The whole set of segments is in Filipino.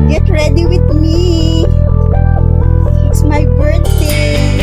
Get ready with me. It's my birthday.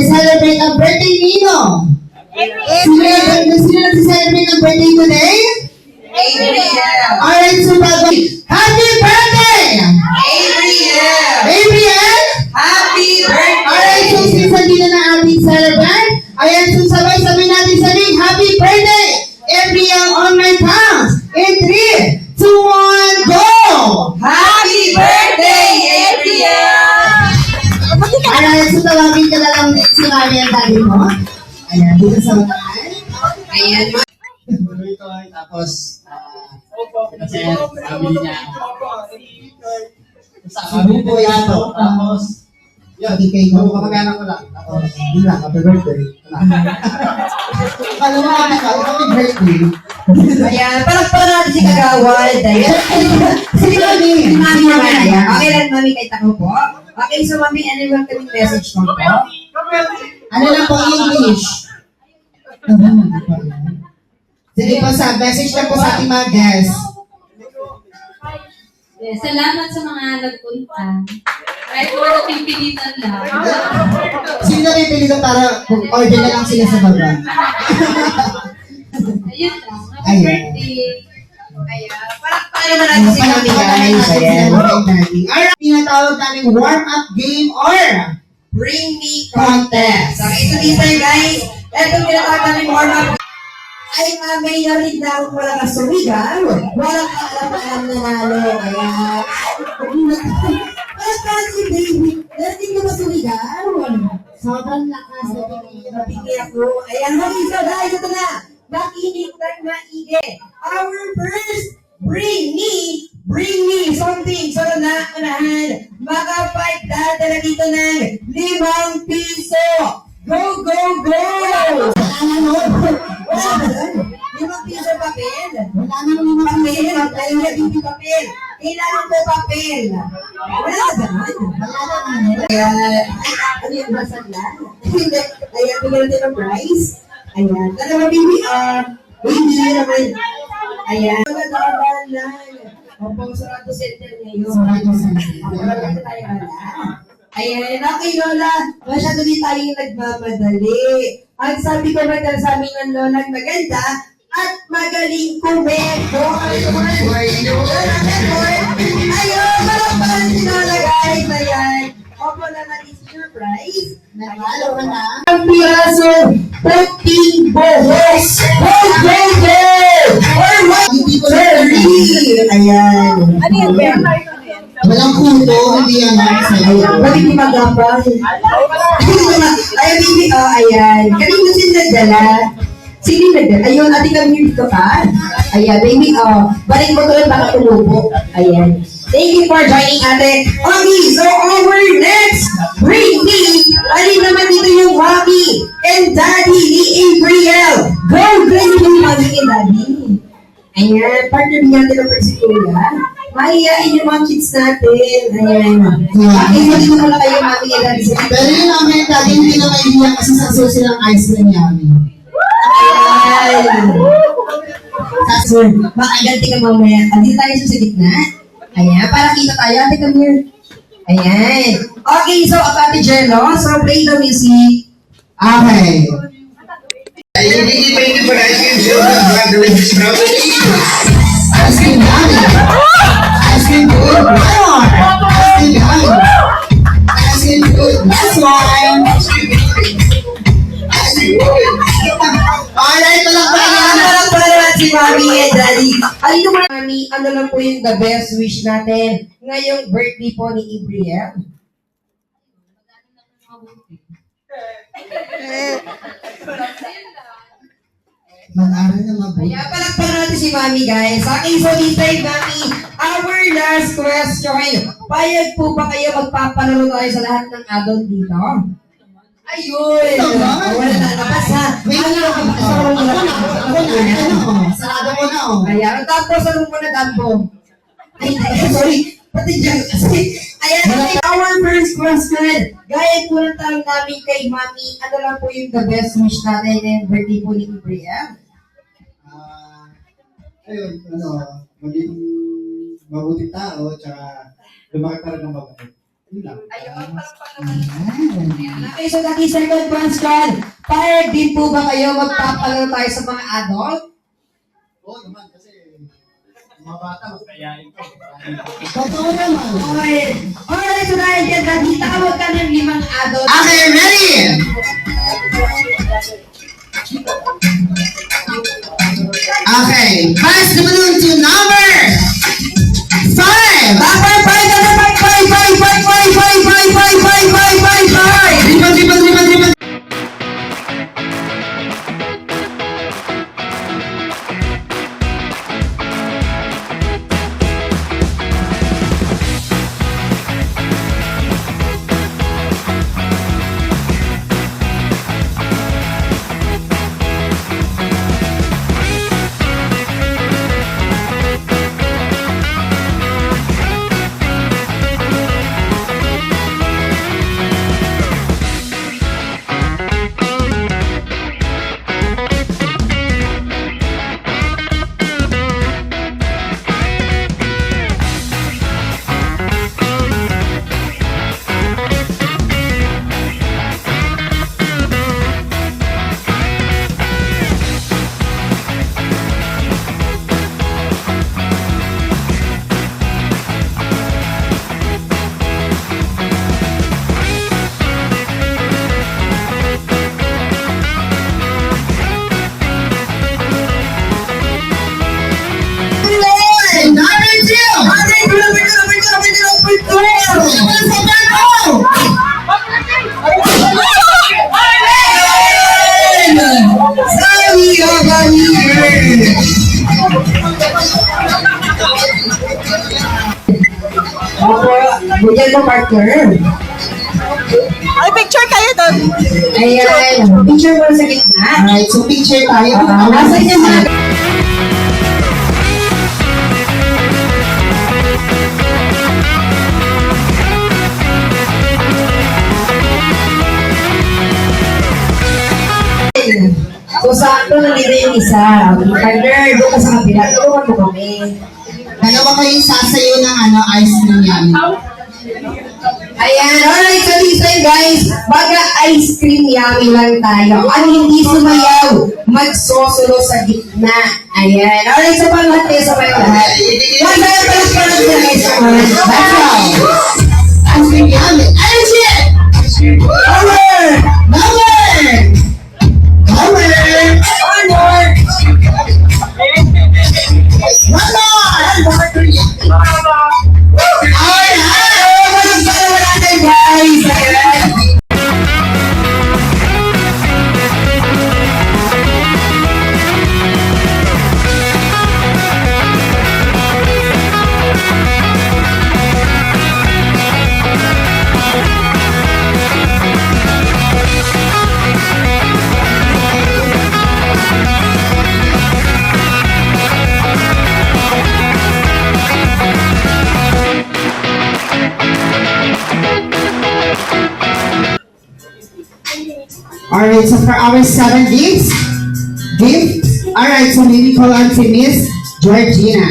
Celebrate ang birthday nino. Sino nag-celebrate ang birthday today? Adriel! Alright, so happy birthday! Adriel! Adriel? Happy birthday! Alright, so since nandito na ating celebrant, ayan, so sabay-sabay natin sabihin, happy birthday! Adriel on my palms. In 3, 2, 1, go! Happy birthday, Adriel! Alright, so tawagin ka na lang din si Mami ang daddy mo. Ayan, dito sa unahan. Ayan, Ito, tapos, kasi family niya. Sa kami po yato, tapos, yun, di kayo, kapag-anak ko lang. Tapos, yun lang, happy birthday. Alam mo, happy birthday. ayan. Palakpakan natin si Kagawad. Ayan. Sige kami. Si Mami naman, ayan. Okay lang, Mami, kahit ako po. Okay, so Mami, ano yung kaming message mo po? Ano lang po, English. Sige po, sa message lang po sa ating mga guests. Salamat sa mga nagpunta. Kahit wala pipilitan lang. Sino na rin pili ko para order na lang sila sa baba? Ayun lang. Happy Ayun. birthday. Ayan. Palakpakan naman natin si Mami, guys. Ayan. Alright, tinatawag namin warm-up game or Bring me contest. Okay, so this time, guys, eto tinatawag namin warm-up. Ay, may narin na akong wala ka sumigaw. Walang alam na nalo. Kaya, palakpakan si David. Narin ka ba sumigaw? Sobrang lakas na Napili ako. Ayan, okay, so guys, ito na. Makinig ng maigi. Our first, bring me something. So na, unahan, maka-5 data dito ng 5 piso. Go, go, go! Wala na nun. 5 piso papel. Wala na naman Papel, papel, hindi papel. Kailangan ko papel. Wala na ganun. Wala na naman. Ayan. Ano yung basag lang? Hindi. Ayan, bigyan natin ng prize. Ayan. Ano ba, baby? Baby naman. Ayan. Magandang lang. Opo, sarado center ngayon. Sarado center. Maganda tayo wala. Ayan. Okay, Lola. Masyado din tayo yung nagmamadali. Ang sabi ko maganda sa amin ng Lola, maganda at magaling kumento. Ayun, malakpan si Lola, guys. Ayan. Opo na natin surprise. Nagalo ka na. Ang piraso, 15 bohos. Go, go, go! Or what? Hindi ko na Ayan. Ano yan, Ben? Walang kuto, hindi yan sa'yo. Bakit di magapal? Ayan, baby. Oh, ayan. Kanino sila nagdala? Sino nagdala? Ayun, ate kami dito ka. Ayan, baby. Oh, balik mo tuloy baka tumubo. Ayan. Thank you for joining, ate. Okay, so our next, bring me. Alin naman dito yung mommy and daddy ni April. Go, bring me, mommy and daddy. Ayan, partner niya natin ang si Kuya. Mahihain yung mga kids natin. Ayan. Okay, so dito muna kayo, mommy and daddy. Pero yun ang mga tagi, hindi na maiiyak kasi sa silang ice cream yummy. Ayan. So, makaganti ka mamaya. Dito tayo sa gitna. Ayan, para kita tayo. Ate, come here. Ayan. Okay, so, Ate Jello, so play the music. Okay. Ice cream yummy. Ice cream good. Why not? Ice cream yummy. Ice cream good. That's why. Ice cream good. Alright, Ano pala naman si Mami and Daddy? Alino mo na, Mami, ano lang po yung the best wish natin ngayong birthday po ni Ibriel? Mag-aral na mabuti. Kaya palakpakan natin si Mami, guys. Okay, so this time, Mami, our last question. Payag po ba kayo magpapalaro tayo sa lahat ng adult dito? Ayun! Wala na labas, ha? Wait Ano lang. ka ba? Kasama mo na. Sarado ko na, oh. Ayan, tapos ano mo na dampo? Ay, sorry. Pati dyan kasi. Ayan, okay, our first question. Gaya po ng tanong namin kay Mami, ano lang po yung the best wish natin and birthday po ni Ibriel? Ayun, maging mabuting tao, tsaka lumaki pa rin ng mabait. Yun lang. Okay, so that is second question. Payag din po ba kayo magpapalaro tayo sa mga adult? Oo naman, kasi mga bata, mas kayain ko. Totoo naman. Okay. Alright, so dahil dyan, Daddy, tawag ka ng 5 adult. Okay, ready? Okay, pass the balloon to number 5. Number 5, number 5. Ribon, ribon, ribon, ribon. Bigyan mo, partner. Ay, picture kayo doon. Ayan. Picture mo sa gitna. Alright, so picture tayo. Nasa inyo mga So, sakto na nila yung isa. Partner, doon ka sa kapila. Tulungan mo kami. Dalawa kayong sasayo ng ice cream yan. Ayan, alright, so this time guys, baga ice cream yummy lang tayo. Ang hindi sumayaw, magsosulo sa gitna. Ayan, alright, so pangat kayo sa kayo lahat. Masaya pa lang parang sa guys naman. Let's go! Ice cream yummy. Energy! Over! Number! Number! One more! One more! Alright! Walang palawa natin guys! Ayan. Alright, so for our 7 gifts, alright, so maybe call on to Miss Georgina.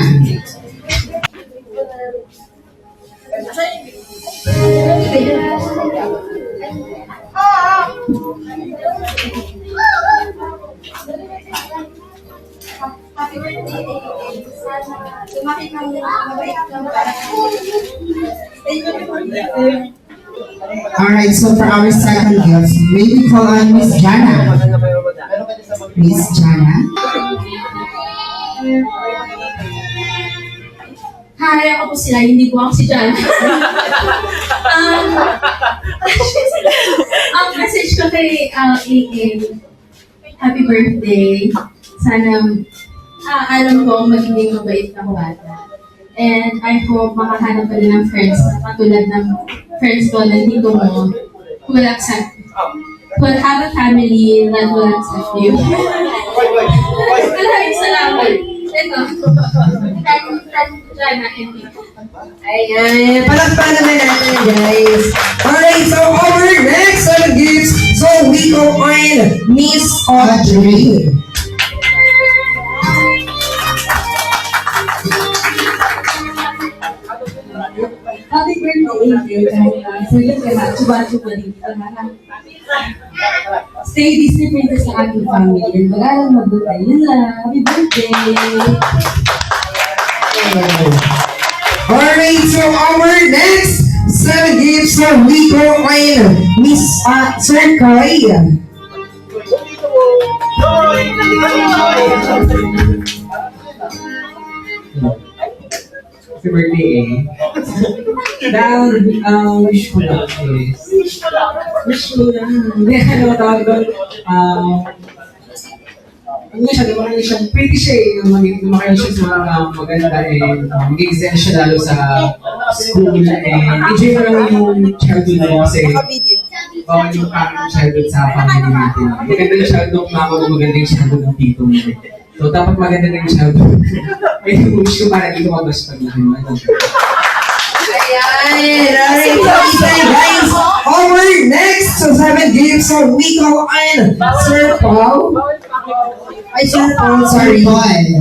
Happy birthday. Sana lumaki kang mabait kang Alright, so for our second gift, maybe call on Miss Jana. Miss Jana. Hi, ako po sila, hindi po ako si John. Ang message ko kay AM, happy birthday. Sana, alam ko, magiging mabait na bata. And I hope makahanap ka rin ng friends na katulad ng friends ko na dito mo who will accept, who will have a family that will accept you. Maraming salamat. Ito. Jana and Nico. Ayan, palakpakan naman natin guys. Alright, so our next set of gifts, so we go on Miss Audrey. Happy birthday, Angel. Sige ka na, chuba-chuba dito na. Stay Disney Princess sa aking family. And magalang mabuti. Yun lang. Happy birthday! Alright, so our next set of gifts, so we go on Miss Sir Kai. Happy birthday, eh. Dahil, wish ko lang is... Wish ko lang. Hindi, ano tawag doon? Ano siya, lumaki siya. Pretty siya eh. Lumaki siya sa mga maganda and mag-excel siya lalo sa school. And enjoy mo lang yung childhood mo kasi bawal yung parang childhood sa family natin. Maganda yung childhood ng mama mo, maganda yung childhood ng tito mo. So, dapat maganda na yung childhood. May wish ko para dito mabas paglaki mo. Ayan, alright, so isa guys, our next so 7 gifts, so we go on Sir Paul. Ay, Sir Paul, sorry. Boy.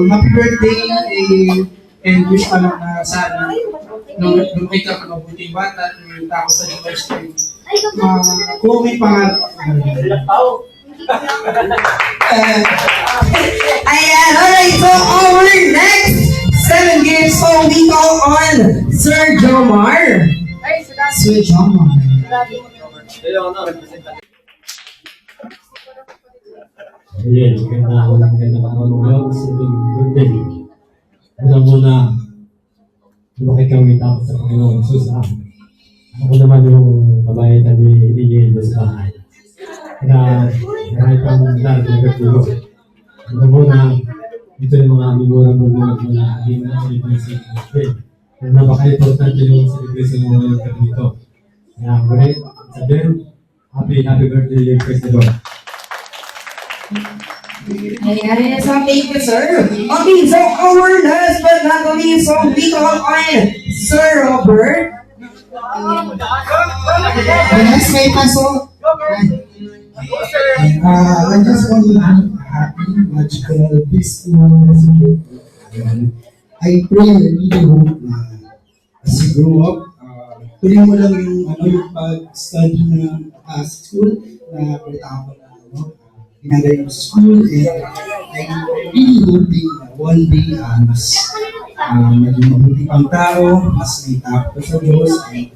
Happy birthday, and wish ko lang na sana lumaki ka ng mabuting bata at tapos sa university. Kung may pangarap. Ayan, alright, so our next 7 gifts, so we go on Sir Jomar. Sir Jomar. Ayan, magandang araw sa birthday. Alam mo na, lumaki kami tapos sa Panginoon Jesus. Ako naman yung babae na ni sa bahay. Kaya marami pang darating ko. Ano muna, ito yung mga memorable na hindi na ako yung sa akin. Kaya napaka-importante yung celebration mo ngayon ka dito. Kaya ulit, sabihin, happy birthday, President. Ayan, so thank you, sir. Okay, so our last but not least, so we call on Sir Robert. Yes, may paso. I just want to be happy, magical, peaceful, secure. I pray and really hope na as you grow up, tuloy mo lang yung pag-study na sa school na palitako na ginagaling mo sa school, and I'm really hoping na one day mas maging mabuti pang tao, mas may takot sa Diyos, and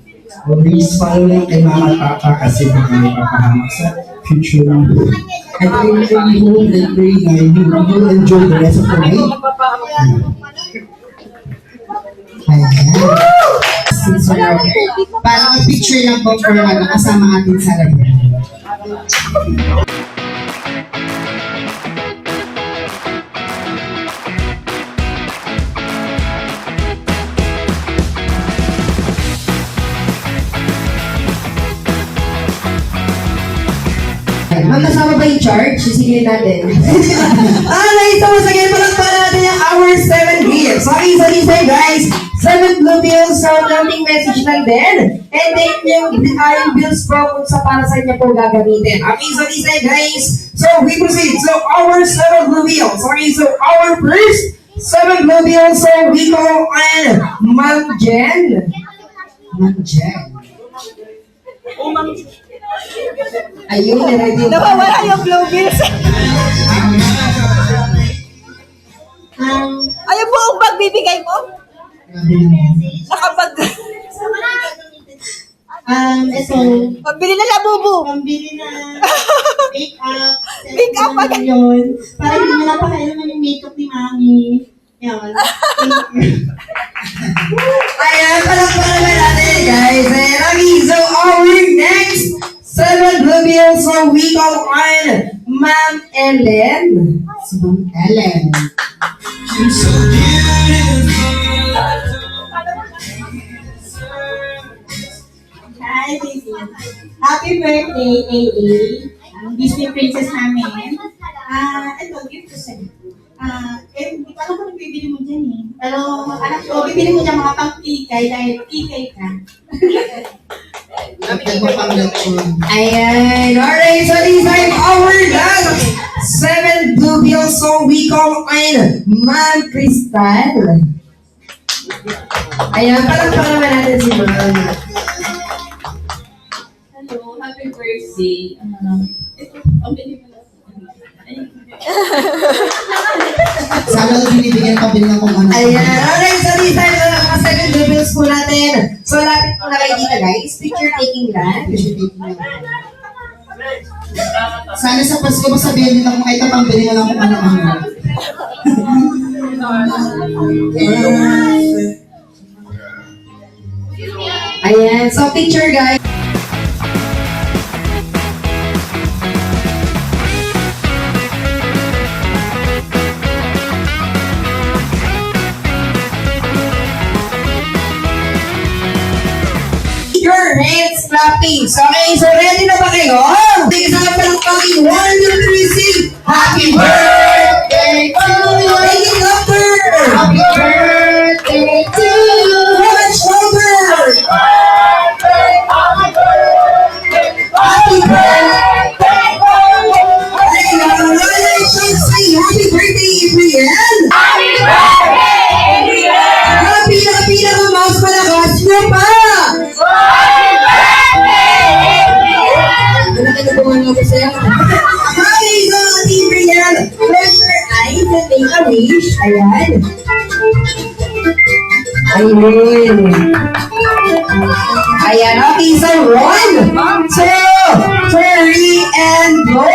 always follow lang kay mama at papa kasi baka may papahamak sa future mo. And I really hope and pray na you will enjoy the rest of the night. Ayan. Si Sir Robert. Para mag-picture lang po for kasama ating celebrant. Ma'am, nasama ba yung charge? Sisigilin natin. Alright, so once again, palakpakan natin yung our 7 gifts. So, isa-isa guys. 7 blue bills, so nothing message lang din. And then yung bills po kung sa para sa inyo po gagamitin. Okay, so isa guys. So, we proceed. So, our 7 blue bills. Okay, so our first 7 blue bills. So, we go on Ma'am Jen. Ma'am Jen. Ayun, ready. Nawawala yung blue bills. Ayun po ang pagbibigay mo? Nakapag... Ito, Pagbili na labubu. pambili na make-up. Make-up pa ka- yun. Para hindi mo napakailaman yung makeup ni Mami. Yan. Ayan, palakpakan naman natin, guys. And okay, so our next 7 blue bills, so we call on Ma'am Ellen. Si Ma'am Ellen. Hi, Disney. Happy birthday, AA. Ang Disney princess namin. Ito, gift ko sa'yo. Hindi ko alam kung nagbibili mo dyan eh. Pero, anak ko, bibili mo dyan mga pang-kikay dahil kikay ka. Nagpapang-lechon. Ayan, alright, so this time our last 7 blue bills, so we call on Ma'am Crystal. Ayan, palakpakan naman natin si Ma'am. Hello, happy birthday. Pambili mo na. Sana binibigyan pa din ng kung ano. Ayan, alright, so this time na mga 7 blue bills po natin. So lapit po na kayo dito guys, picture taking lang. Sana sa Pasko masabihin nila kung ito pambili mo lang kung ano-ano. Ayan, so picture guys. Your hands clapping. So, okay, so ready na ba kayo? Sige, sa palakpakin. 1, 2, 3, sing. Happy birthday to you. Make it louder. Happy birthday to you. Much louder. Happy birthday to you. Congratulations. Say happy birthday, Adrian. Happy birthday, Adrian. Happy na pinaka-mas malakas nyo pa. Okay, so Team Brian, close your eyes and make a wish. Ayan. Ayun. Ayan, okay, so 1, 2, 3, and go.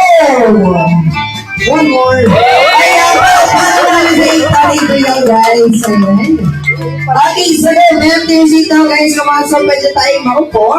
One more. Ayan, para naman sa Team Brian, guys. Ayan. Okay, so ma'am, there's it now guys. Kumasal pa dyan tayo maupo.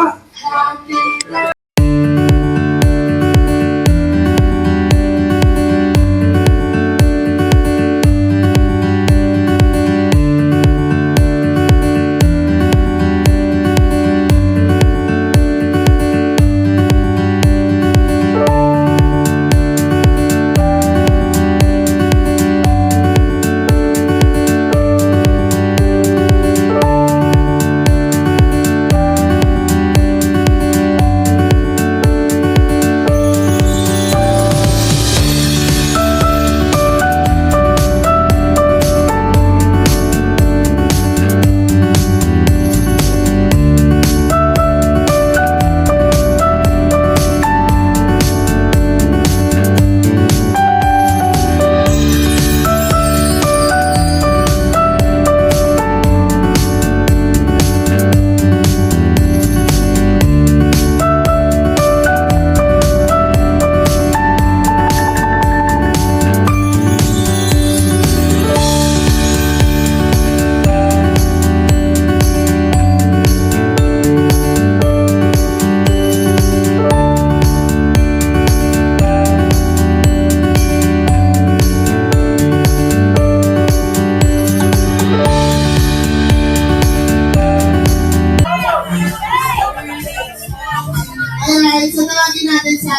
Alright, so tawagin natin sa...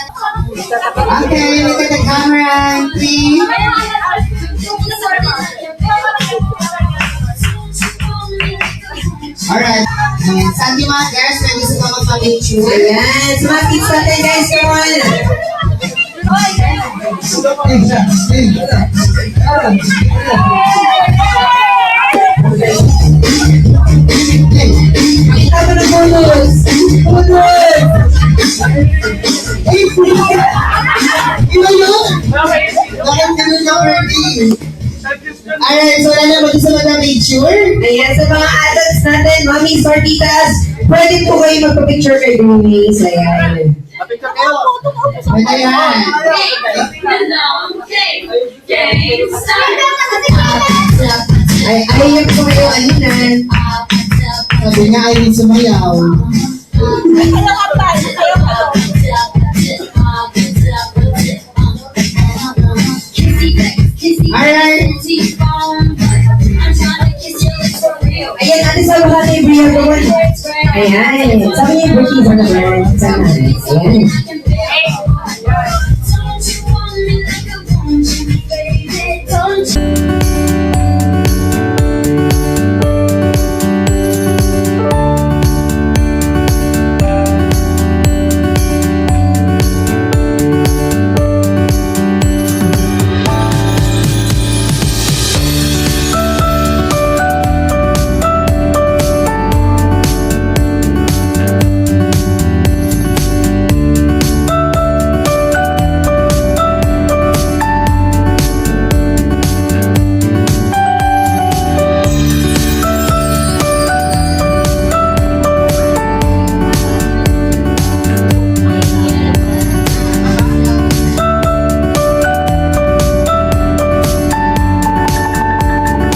Okay, look at the camera and please. Alright. Sandy mga girls, may gusto ka magpa-picture. Ayan, so mga kids natin guys, come on. Kita mo na bonus. Bonus. Iba yun! Bakit ganun ka, Ferdy? Alright, so wala na mag-isa mag-picture? Ayan, sa mga adults natin, mommies or titas, pwede po kayo magpa-picture kay Brunis. Ayan. Ano yan? Ay, ayaw ko kayo alinan. Sabi niya ay din sumayaw. Alright. Ayan, ate sa mga tayo, Bria, gawin. Ayan. Sabi niya, Bertie, sa naman. Sana. Ayan.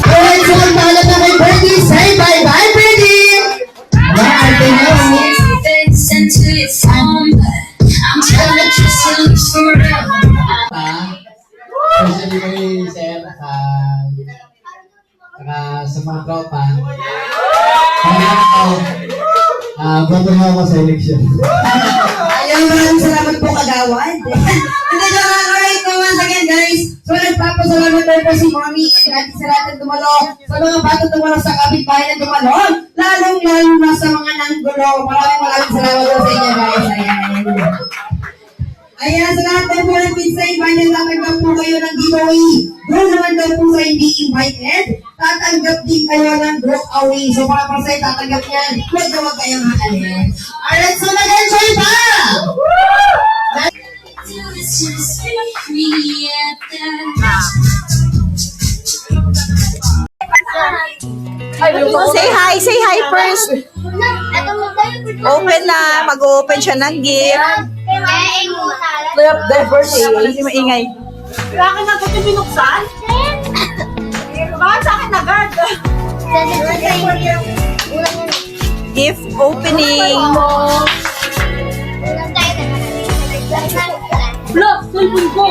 Alright, so magpaalam na kay Ferdy. Say bye-bye, Ferdy! Bye, Especially kay Sir, saka sa mga tropa. Boto mo ako sa election. Ayaw, maraming salamat po kagawad. Hindi na lang, alright, so once again guys, so nagpapasalamat tayo po si Mommy at natin sa lahat ng dumalo, sa mga batang dumalo sa kapitbahay na dumalo, lalong-lalo na sa mga nanggulo. Maraming salamat po sa inyo guys. Ayan. Ayan, sa lahat ng po ng kids sa iba niya, tatanggap po kayo ng giveaway. Doon naman daw po sa hindi invited, tatanggap din kayo ng group away. So para pa sa'yo, tatanggap yan. Huwag na huwag kayong haalis. Alright, so nag-enjoy pa! Say hi first. Open na, mag-open siya ng gift. Happy birthday. Hindi maingay. Kailangan na ito binuksan? Bakit sa akin agad? Gift opening. Look, sulpun ko.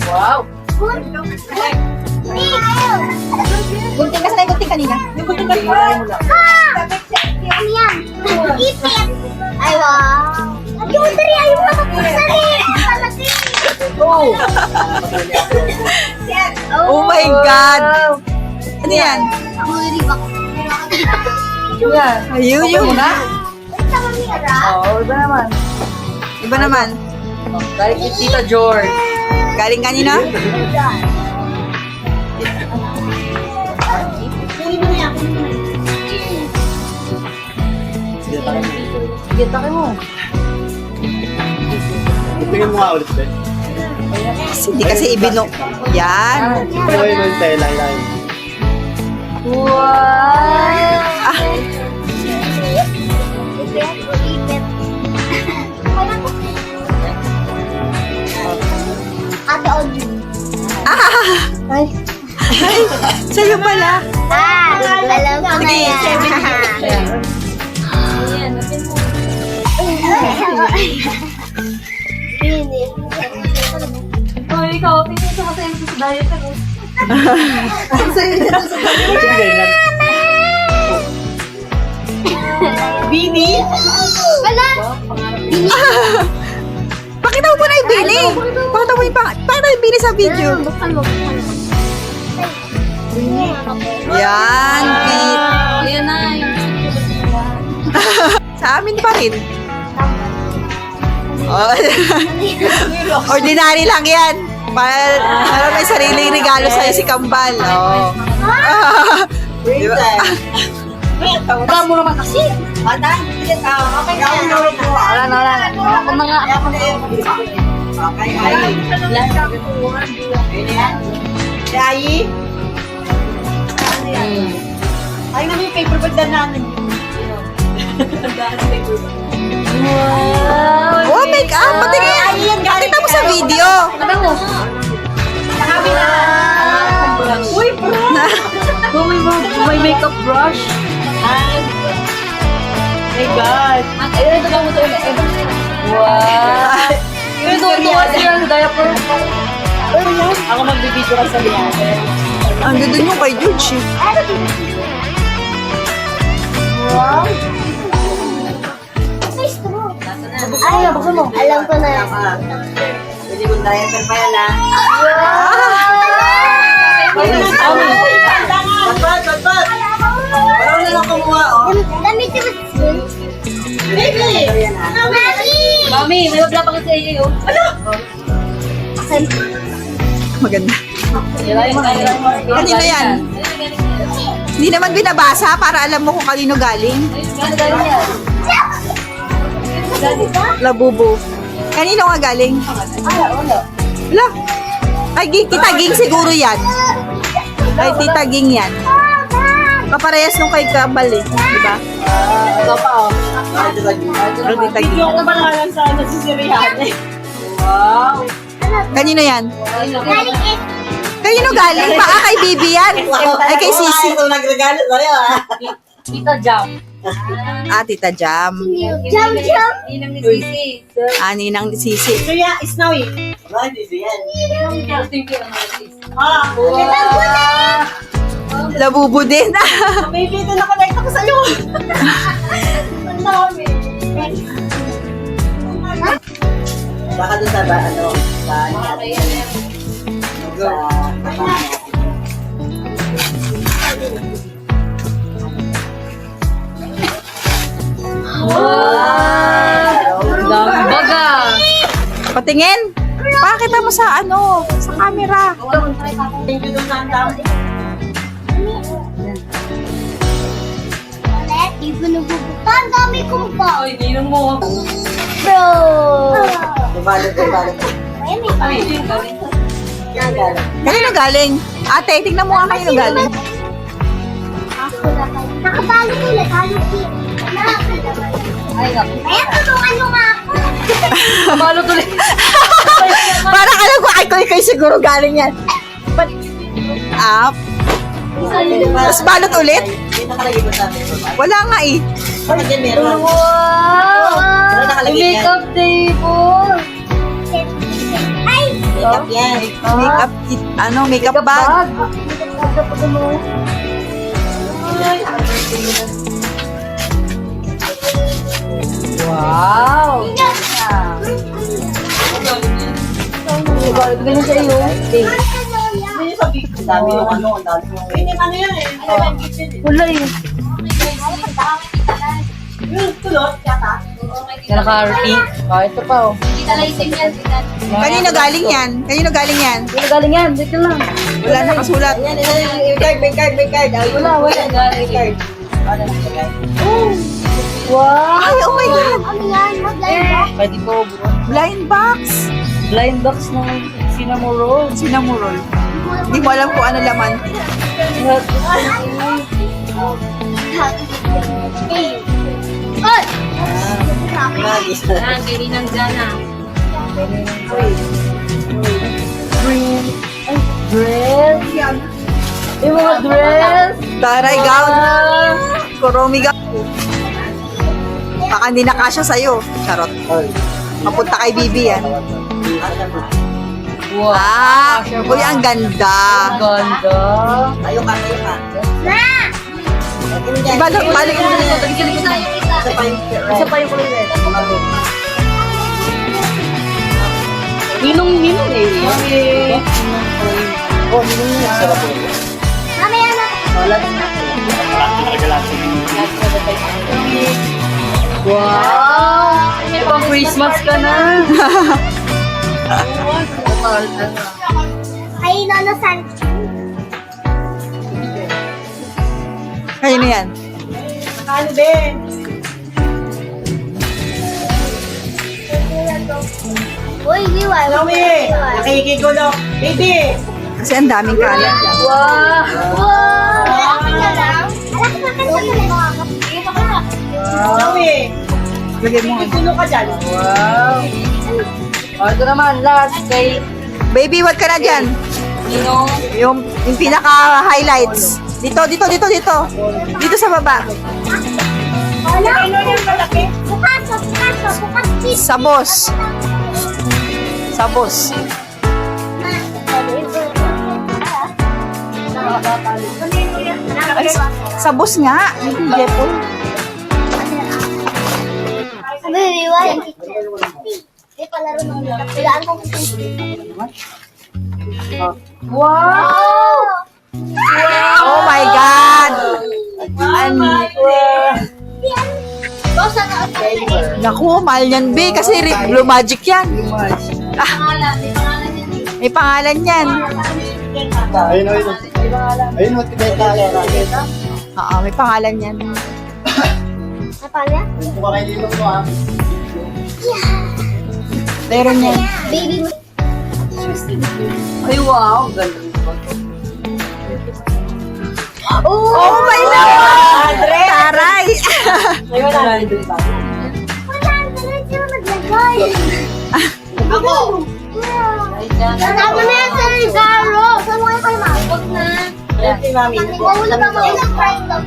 Wow. Gunting ka sa gunting kanina. Yung gunting kanina. Ano yan? Ipit! Ay, wow! Yung dari, ayaw na kapasari! Oh my God. Ano yan? Ayun yun. Oo, iba naman. Iba naman. Dahil kay Tita George. Galing kanina? Tingnan mo nga ulit, Ben. Hindi kasi ibino. Yan. Ano yun yung tela lang? Ah, Ate Audrey. ay, sa'yo pala. Alam ko na yan. Oh, ikaw, tingin ko kasi yung sa diet ako. Bini? Wala. Pakita mo muna yung Bini. Pakita mo yung Bini sa video. Buksan mo. Yan, Pete. Ayan na. Sa amin pa rin. Oh. Ordinary lang yan. Para may sariling regalo sa'yo si Kambal. Oh. Diba? Wala mo naman kasi. Okay na. Wala na. Ako mga. Ay, ay naman yung paper bag na namin. Oh, make up. Patingin. Pakita mo sa video. Ano mo? Uy, bro! May makeup brush. My God! Ayun, ito lang mo ito. Wow. Ito yung diaper. Ako magbibideo ka sa liyan. Ang ganda nyo kay George. May straw. Ay, buksan mo. Alam ko na yan. Pwede kong diaper pa yan, ha? Ba't? Parang na lang kumuha, oh. Damit si Basil. Baby! Mami, may babla pa kasi iyo. Maganda. Kanino yan? Hindi naman binabasa para alam mo kung kanino galing. Labubo. Kanino nga galing? Wala. Ay, Tita Ging siguro yan. Ay, Tita Ging yan. Kaparehas nung kay Kambal eh. Diba? Ito pa, oh. Pero Tita Ging. Yung kapalaran sa nasisirihan. Wow. Kanino yan? Galing it. Kanino galing? Baka kay Bibi yan. Ay, kay Sisi. Ito nagregalo sa'yo, ha? Tita Jam. Ah, Tita Jam. Jump, jump. Ninang ni Sisi. Ninang ni Sisi. Kuya, Snowy. Wala, hindi yan. Thank you, Sis. Ah, Labubo din. baby, ito na-connect ako sa'yo. Ang dami. Baka doon sa ba, ano, sa Dami baga. Patingin. Pakita mo sa ano, sa camera. Thank you doon sa ang dami. Ulit, di ko nabubuka. Ang dami kong ba? Ay, ninang mo. Bro. Dibalot. Ay, may Ay, hindi galing. Yan, galing. Kanino galing? Ate, tignan mo nga kanino galing. ako na kayo. Nakabalo ko ulit. Halo ko. Ay, naku. Kaya tulungan mo nga ako. Kabalo tuloy. Parang alam ko, ay, kay siguro galing yan. Up. Tapos balot ulit? Wala nga eh. Wow! Makeup table! Makeup yan. Makeup, makeup bag. Wow! Ganun sa'yo. Dami yung ano, ang dami yung... Hindi, ano yan eh. Wala yun. Yung tulot, yata. Naka-pink. Ito pa oh. Kanino galing yan? Kanino galing yan? Sino galing yan? Dito lang. Wala nakasulat. Yan, may card. Wala. May card. Wow! Ay, oh my God! Ano yan? Mag-live ba? Pwede po, bro. Blind box. Blind box ng cinnamon roll. Cinnamon roll. Hindi mo alam kung ano laman. Oy! Dress. Yung mga dress. Taray gown. Kuromi gown. Baka hindi nakasya sa'yo. Charot. Mapunta kay Bibi yan. Wow. Ah, uy, ang ganda. Ganda. Tayo ka. Balik mo dito. Isa pa yung kulay red. Ninong eh. Mamaya na. Wow! Pang Christmas ka na. Ay, Nono San. Kayo na yan. Ano din? Uy, liwan. Chloe! Nakikigulo. Baby! Kasi ang daming kalat. Wow! Malaki ka lang. Alam ko bakit sa mga Chloe! Lagay mo. Nakikigulo ka dyan. Wow! Ito naman, last kay Baby, wag ka na dyan. Ninong. Yung pinaka-highlights. Dito. Dito sa baba. Wala. Ano yung malaki? Bukas. Sabos. Ay, sabos nga. Jepon. Baby, why? Hindi palaro ng pilaan ko Wow! Oh my God! Naku, mahal yan, B. Kasi Blue Magic yan. May pangalan yan. Ayun, tibay tayo. Oo, may pangalan yan. Napalya? Kung kayo nilong mo ah. Meron yan. Baby mo. Ay, wow! Ganda. Oh my God! Taray! Wala, diretso na maglagay. Ako! Ako na yan sa Rizaro. Saan mo kayo mabot na? Ayan si Mami. Wala pa mo. Ilang price lang.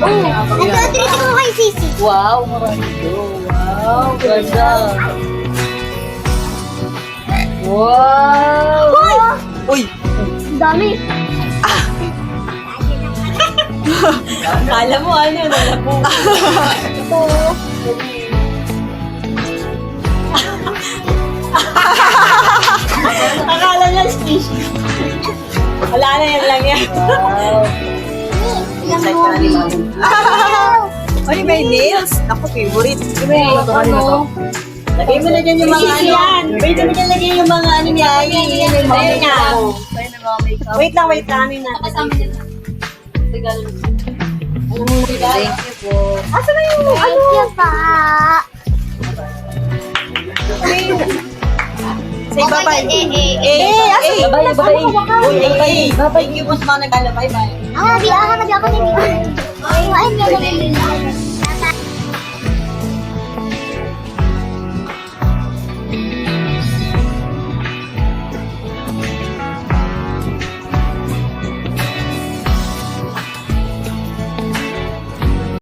Nagka-treat ko kay Sisi. Wow! Marami ito. Wow! Ganda. Wow! Uy! Ang dami. Alam mo ano, alam mo. Ito. Akala niya fish. Wala na yan lang yan. Wow! Excited ka na ni Mami. Ay, may nails. Ako, favorite. Ano? Lagay mo na dyan yung mga ano. Pwede mo dyan lagay yung mga ano niya. Ayun niya. Wait lang. Ano na. Thank you po. Asa na yung ano? Thank you pa. Say bye-bye. Bye-bye. Thank you po sa mga nag-alabay. Bye. Ah, di ako nag-ako ni Ay, ay,